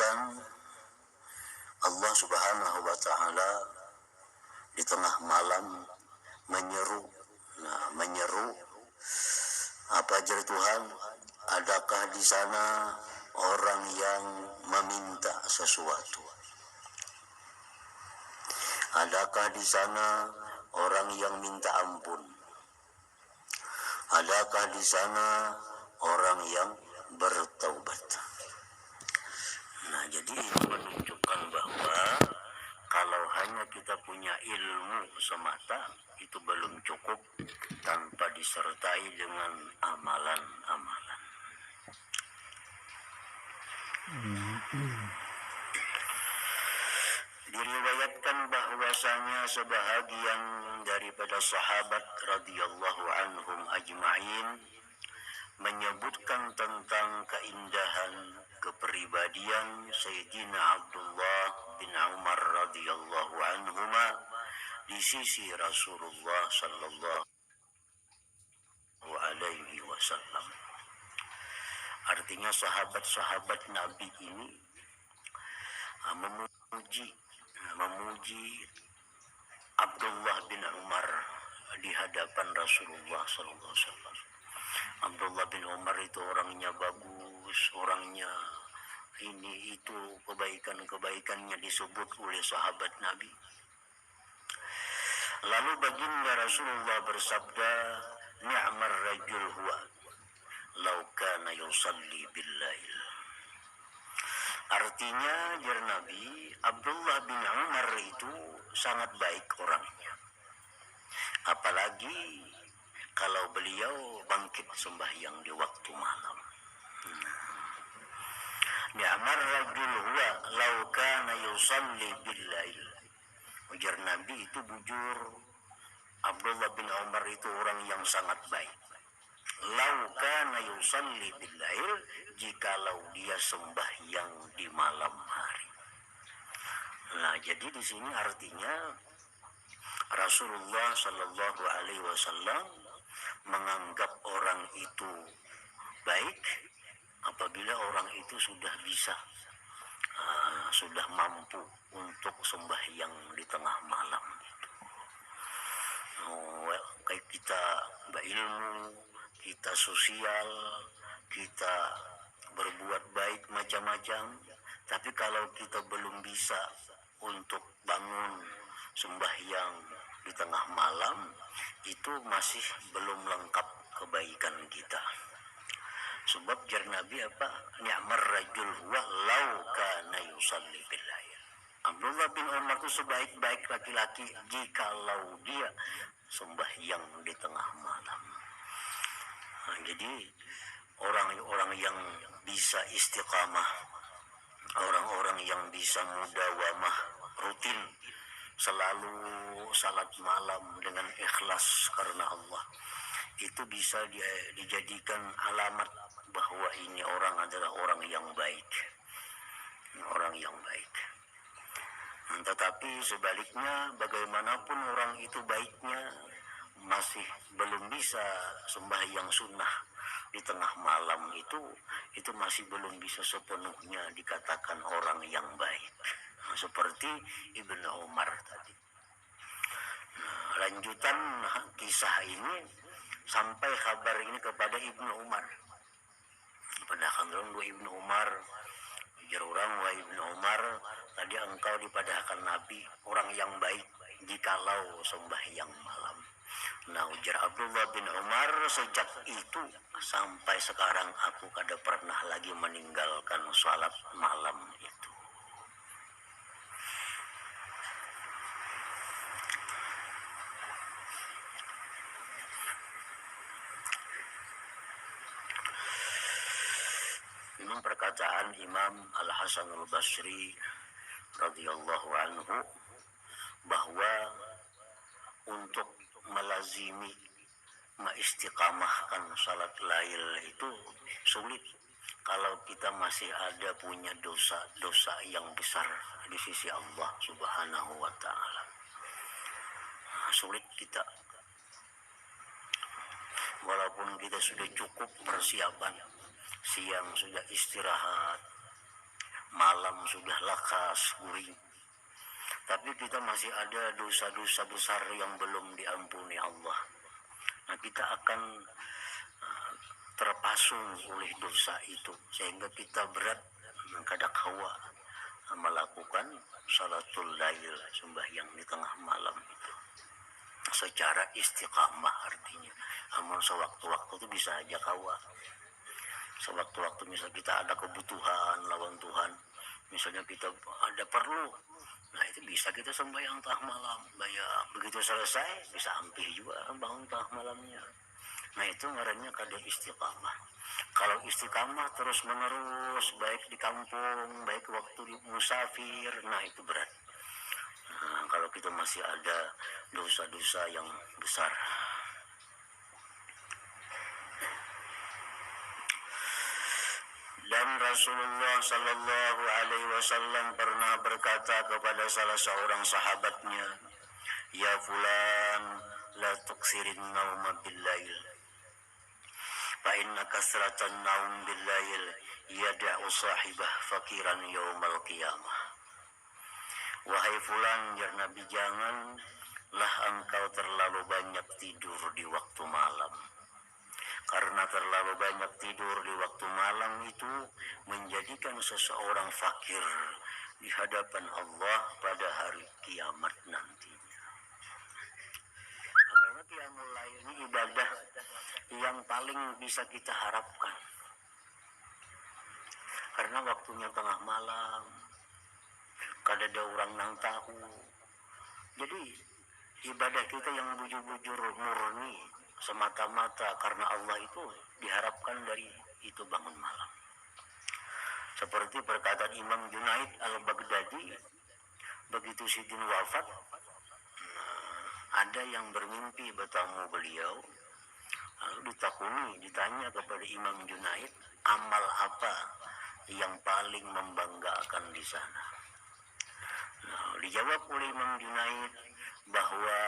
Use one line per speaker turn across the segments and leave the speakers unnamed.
disebutkan Allah Subhanahu wa Ta'ala di tengah malam menyeru. Menyeru apa ajar Tuhan? Adakah di sana orang yang meminta sesuatu? Adakah di sana orang yang minta ampun? Adakah di sana orang yang bertaubat? Jadi ini menunjukkan bahwa kalau hanya kita punya ilmu semata itu belum cukup tanpa disertai dengan amalan-amalan. Diriwayatkan bahwasanya sebahagian daripada sahabat radhiyallahu anhum ajma'in menyebutkan tentang keindahan kepribadian Sayyidina Abdullah bin Umar radhiyallahu anhuma di sisi Rasulullah sallallahu alaihi wasallam. Artinya sahabat-sahabat Nabi ini memuji Abdullah bin Umar di hadapan Rasulullah sallallahu alaihi wasallam. Abdullah bin Umar itu orangnya bagus, orangnya ini itu, kebaikan-kebaikannya disebut oleh sahabat Nabi. Lalu baginda Rasulullah bersabda, "Ni'mar rajul huwa law kana yusalli bil lail." Artinya, jar Nabi, Abdullah bin Umar itu sangat baik orangnya. Apalagi kalau beliau bangkit sembahyang di waktu malam. Ni'mar rajul huwa law kana yusalli bil lail. Ujar Nabi itu bujur, Abdullah bin Umar itu orang yang sangat baik. Law kana yusalli bil lail, jikalau dia sembahyang di malam hari. Jadi di sini artinya Rasulullah sallallahu alaihi wasallam menganggap orang itu baik apabila orang itu sudah bisa, sudah mampu untuk sembahyang di tengah malam. Kayak kita berilmu, kita sosial, kita berbuat baik macam-macam, tapi kalau kita belum bisa untuk bangun sembahyang di tengah malam, itu masih belum lengkap kebaikan kita. Sebab jar Nabi apa? Ni'mar rajul huwa law kana yusalli bil lail. Abdullah bin Umar itu sebaik-baik laki-laki jikalau dia sembahyang di tengah malam. Jadi orang-orang yang bisa istiqamah, orang-orang yang bisa mudawamah rutin selalu salat malam dengan ikhlas karena Allah, itu bisa dijadikan alamat bahwa ini orang adalah orang yang baik, orang yang baik. Tetapi sebaliknya, bagaimanapun orang itu baiknya, masih belum bisa sembahyang sunnah di tengah malam, itu masih belum bisa sepenuhnya dikatakan orang yang baik. Seperti Ibnu Umar tadi. Lanjutan kisah ini sampai kabar ini kepada Ibnu Umar. Padahal Ibnu Umar, ujar orang, wahai Ibnu Umar, tadi engkau dipadahkan Nabi orang yang baik jikalau sembahyang malam. Ujar Abdullah bin Umar, sejak itu sampai sekarang aku kada pernah lagi meninggalkan salat malam itu. Ini perkataan Imam Al-Hasan Al-Basri radhiyallahu anhu bahwa untuk melazimi mengistiqamahkan salat lail itu sulit kalau kita masih ada punya dosa-dosa yang besar di sisi Allah Subhanahu wa Ta'ala. Sulit kita, walaupun kita sudah cukup persiapan, siang sudah istirahat, malam sudah lakas, guring. Tapi kita masih ada dosa-dosa besar yang belum diampuni Allah. Nah, kita akan terpasung oleh dosa itu sehingga kita berat kada kawa melakukan salatul lail, sembahyang di tengah malam itu secara istiqamah. Artinya amal sewaktu-waktu itu bisa aja kawa. Sewaktu-waktu misal kita ada kebutuhan lawan Tuhan, misalnya kita ada perlu, nah itu bisa kita sembahyang tengah malam. Begitu selesai bisa ampih juga bangun tengah malamnya. Nah itu ngarannya kada istiqamah. Kalau istiqamah terus menerus, baik di kampung, baik waktu di musafir, nah itu berat. Nah, kalau kita masih ada dosa-dosa yang besar. Dan Rasulullah Sallallahu Alaihi Wasallam pernah berkata kepada salah seorang sahabatnya, "Ya fulan, la tuksirin nauma bil-lail. Fa inna kasratan naum bil-lail yada'u sahibah fakiran yaumal qiyamah." Wahai fulan, ya Nabi, janganlah engkau terlalu banyak tidur di waktu malam. Karena terlalu banyak tidur di waktu malam itu menjadikan seseorang fakir di hadapan Allah pada hari kiamat nantinya. Karena qiyamul lail ini ibadah yang paling bisa kita harapkan. Karena waktunya tengah malam, kada ada orang nang tahu. Jadi ibadah kita yang bujur-bujur murni semata-mata karena Allah itu diharapkan dari itu bangun malam. Seperti perkataan Imam Junaid al-Baghdadi, begitu Sidin wafat, ada yang bermimpi bertemu beliau, lalu ditanya kepada Imam Junaid, amal apa yang paling membanggakan di sana? Nah, dijawab oleh Imam Junaid bahwa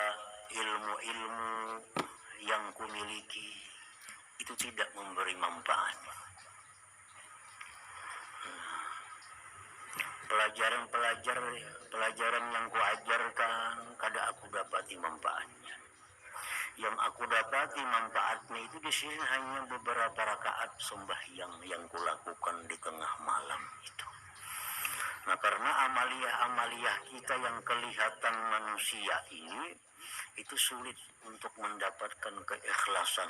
ilmu-ilmu yang kumiliki itu tidak memberi manfaat. Pelajaran yang kuajarkan kada aku dapati manfaatnya. Yang aku dapati manfaatnya itu di sini hanya beberapa rakaat sembahyang yang kulakukan di tengah malam itu. Nah, karena amalia-amalia kita yang kelihatan manusia ini itu sulit untuk mendapatkan keikhlasan.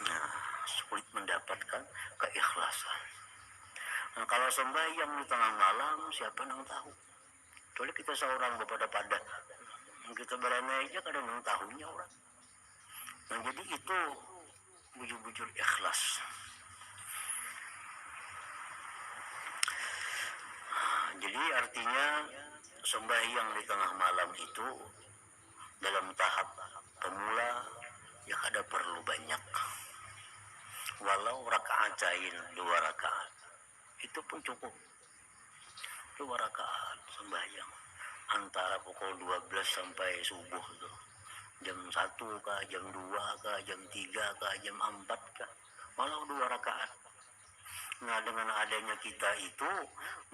Nah, sulit mendapatkan keikhlasan. Nah, kalau sembahyang di tengah malam, siapa yang tahu? Kecuali kita seorang pada kita beramai aja kadang yang tahunya orang. Nah, jadi itu bujur-bujur ikhlas. Jadi artinya sembahyang di tengah malam itu dalam tahap pemula ya ada perlu banyak. Walau rakaatain 2 rakaat itu pun cukup. 2 rakaat sembahyang antara pukul 12 sampai subuh itu. Jam 1 kah, jam 2 kah, jam 3 kah, jam 4 kah. Walau 2 rakaat. Nah, dengan adanya kita itu,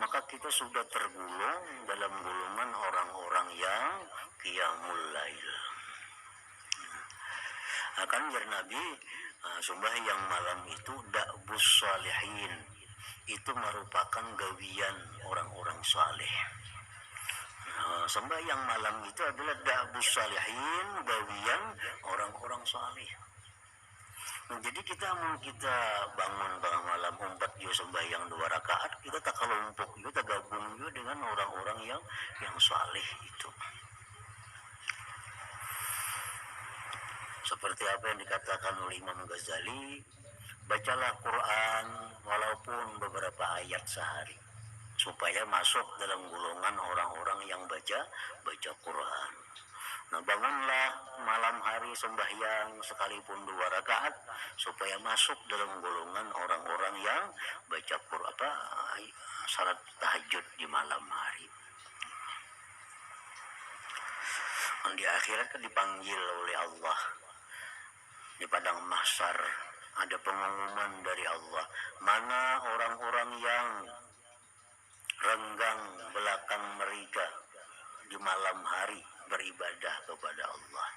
maka kita sudah tergolong dalam golongan orang-orang yang qiyamul lail. Akan Nabi, sembahyang malam itu da'bus salihin. Itu merupakan gawian orang-orang saleh. Sembahyang malam itu adalah da'bus salihin, gawian orang-orang saleh. Jadi kita bangun tengah malam umpat yo sembahyang 2 rakaat, kita tak kelompok yo, tak gabung yo dengan orang-orang yang saleh itu. Seperti apa yang dikatakan oleh Imam Ghazali, bacalah Quran walaupun beberapa ayat sehari supaya masuk dalam golongan orang-orang yang baca Quran. Nah, bangunlah malam hari sembahyang sekalipun 2 rakaat supaya masuk dalam golongan orang-orang yang baca Quran, salat tahajud di malam hari. Dan di akhirat kan dipanggil oleh Allah di padang mahsyar, ada pengumuman dari Allah, mana orang-orang yang renggang belakang mereka di malam hari beribadah kepada Allah.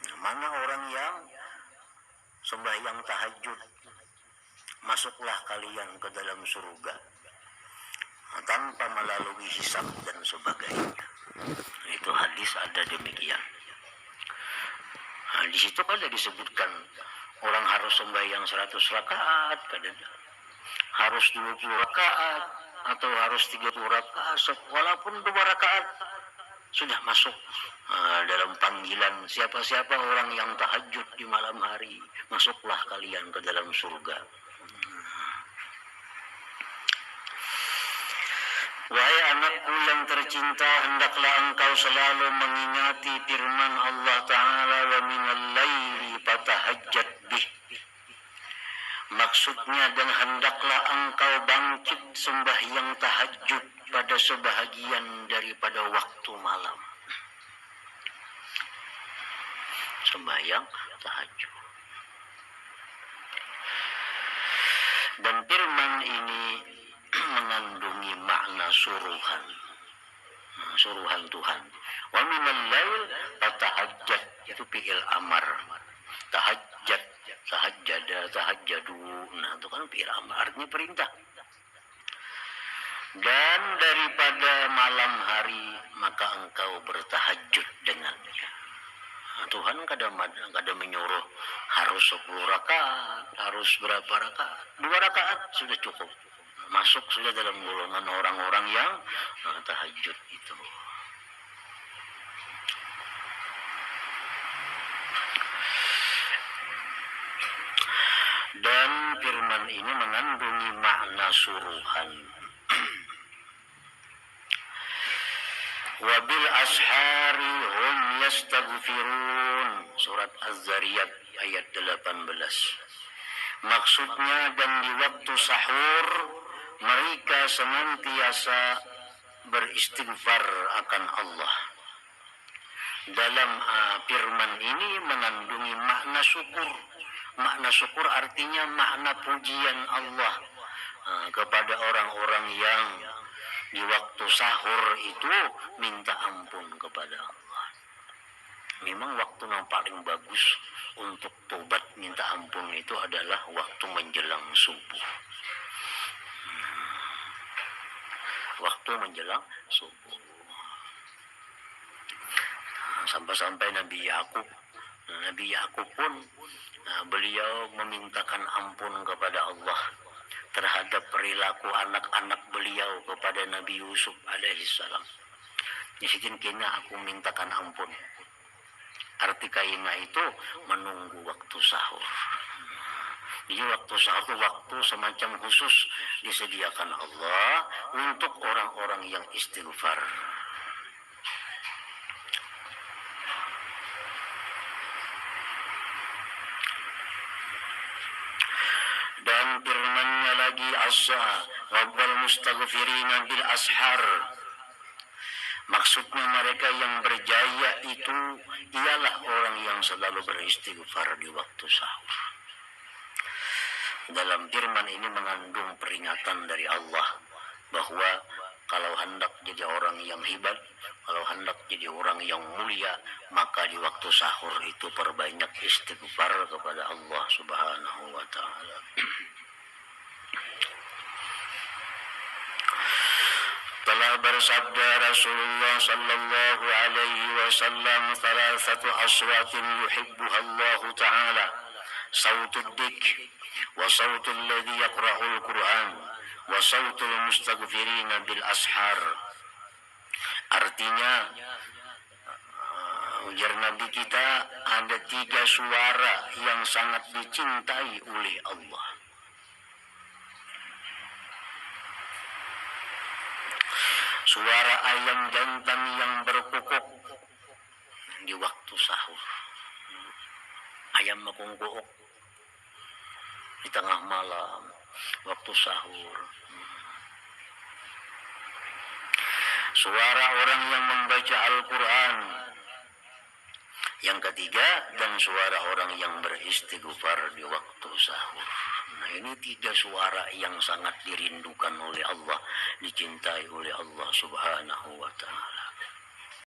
Nah, mana orang yang sembahyang tahajud, masuklah kalian ke dalam surga tanpa melalui hisab dan sebagainya. Itu hadis ada demikian. Nah, di situ ada disebutkan orang harus sembahyang 100 rakaat, harus 20 rakaat atau harus 30 rakaat, walaupun 2 rakaat sudah masuk dalam panggilan siapa-siapa orang yang tahajud di malam hari, masuklah kalian ke dalam surga. Wahai anakku yang tercinta, hendaklah engkau selalu mengingati firman Allah Ta'ala, wa minal laili fatahajjat bih. Maksudnya, dan hendaklah engkau bangkit sembahyang tahajud pada sebahagian daripada waktu malam. Sembahyang tahajud. Dan firman ini mengandungi makna suruhan Tuhan. Wa minal lail fatahajjat, itu fi'il amar. Tahajjadu. Nah, itu kan fi'il amar, artinya perintah. Dan daripada malam hari maka engkau bertahajud dengannya. Nah, Tuhan kadang menyuruh harus 10 rakaat, harus berapa rakaat? 2 rakaat sudah cukup. Masuk sudah dalam golongan orang-orang yang tahajud itu. Dan firman ini mengandungi makna suruhan. Wabil ashari hum yastaghfirun, surat Az-Zariyat ayat 18. Maksudnya, dan di waktu sahur mereka senantiasa beristighfar akan Allah. Dalam firman ini mengandungi makna syukur. Makna syukur artinya makna pujian Allah kepada orang-orang yang di waktu sahur itu minta ampun kepada Allah. Memang waktu yang paling bagus untuk tobat minta ampun itu adalah waktu menjelang subuh. Waktu menjelang subuh. Sampai-sampai Nabi Yakub pun beliau memintakan ampun kepada Allah terhadap perilaku anak-anak beliau kepada Nabi Yusuf alaihissalam. Isikin kena aku mintakan ampun. Arti kaina itu menunggu waktu sahur. Jadi waktu sahur itu waktu semacam khusus disediakan Allah untuk orang-orang yang istighfar. Dan firman-Nya lagi, Rabbal mustaghfirina bil ashar. Maksudnya mereka yang berjaya itu ialah orang yang selalu beristighfar di waktu sahur. Dalam firman ini mengandung peringatan dari Allah bahwa kalau hendak jadi orang yang hebat, kalau hendak jadi orang yang mulia, maka di waktu sahur itu perbanyak istighfar kepada Allah Subhanahu wa taala. Telah bersabda Rasulullah sallallahu alaihi wasallam, "Thalathatu aswatin yuhibbuha Allah taala, sautud dzikr wa sautul ladzi yaqra'ul Qur'an wa sautul mustaghfirina bil ashar." Artinya, ujar Nabi kita, ada 3 suara yang sangat dicintai oleh Allah. Suara ayam jantan yang berkukuk di waktu sahur. Ayam mengkukuk di tengah malam, waktu sahur. Suara orang yang membaca Al-Quran. Yang ketiga, dan suara orang yang beristighfar di waktu sahur. Nah, ini 3 suara yang sangat dirindukan oleh Allah, dicintai oleh Allah Subhanahu wa Ta'ala.